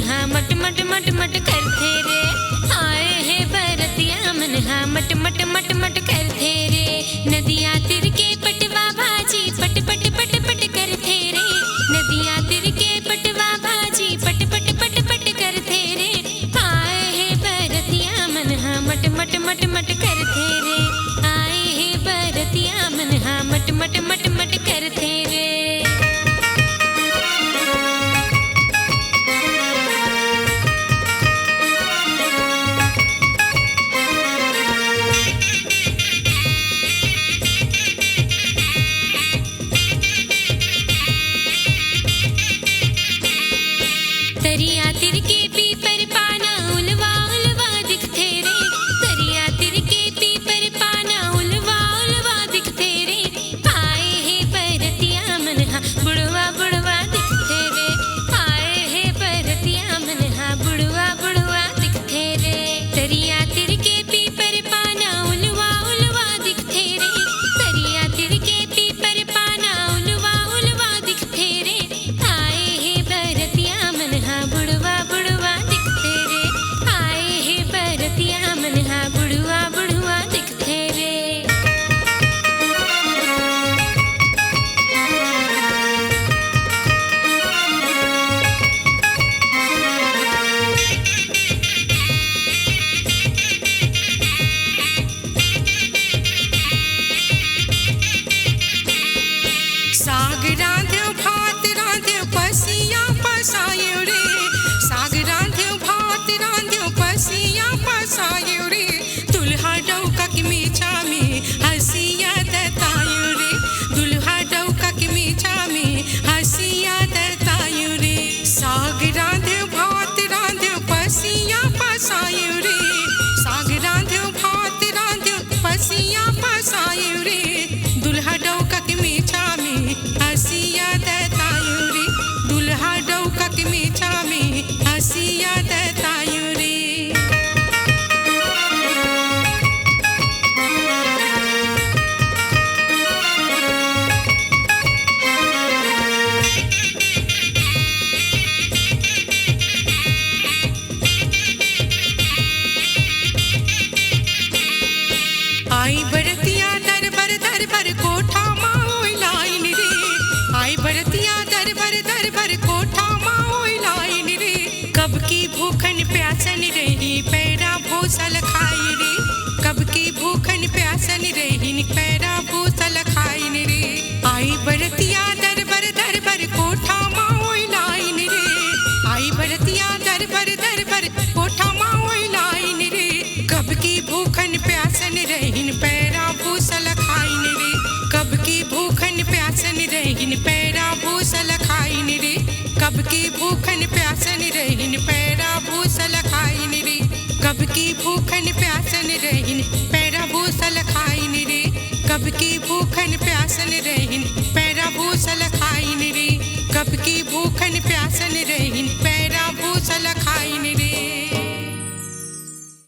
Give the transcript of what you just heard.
हा मट मट मट मट करते रे। आए है बरतिया मन हा मट मट मट मट करते रे। नदिया तिर के पटवा बाजी पट पट पट पट करते रे। नदिया तिर के पटवा बाजी पट पट पट पट करते रे। आए है बरतिया मन हा मट मट मट मट करते रे। आए है बरतिया मन हा मट मट मट मट करते रे। दरिया तिर के पीपर पाना उलवा उलवा दिखते रे। दरिया तिर के पीपर पाना उलवा उलवा दिखते रे। आए है बरतिया मन हा बुढ़वा बुढ़वा दिखते रे। आए है बरतिया मन हा बुढ़वा बुढ़वा दिखते रे। दरिया तिर के पीपर पाना उलवा उलवा दिखते रे। दरिया तिर के पीपर पाना उलवा उलवा दिखते रे। आए है बरतिया मन हा बुढ़वा बुढ़वा दिखते रे। आए है बरतिया मन हा बुढ़वा बुढ़वा दिखते रे। साग रांध्यो भात रांध्यो पसिया पसायो रे। साग रांध्यो भात रांध्यो पसिया पसायो रे। दुल्हा डौका के मीठा में हंसिया दतायो रे। दुल्हा डौका के मीठा में हंसिया दतायो रे। साग रांध्यो भात रांध्यो पसिया पसायो रे। साग रांध्यो भात रांध्यो पसिया पसायो रे। दुल्हा डौका के मीठा में हंसिया दतायो रे। दुल्हा डौका के मीठा में हंसिया दतायो रे। आई बरतिया दरबर कोठा माओ लाइन रे। आई बरतिया दरबर कोठा माओ लाइन रे। कब की भूखन प्यासन रही पैरा भूसल खाई रे। कब की भूखन प्यासन रही पैरा भूसल खाइन रे। आई बरतिया दरबर कोठा माओ लाइन रे। आई बरतिया दरबर कोठा माओ लाइन रे। कब की भूखन प्यासन रहीन पैरा भूसल खाइन रे। कब की भूखन प्यासन रहीन पैरा भूसल खाइन रे। कब की भूखन प्यासन रहीन पैरा भूसल खाइन रे। कब की भूखन प्यासन रहीन पैरा भूसल खाइन रे। कब की भूखन प्यासन रहीन पैरा भूसल खाइन रे। कब की भूखन प्यासन रहीन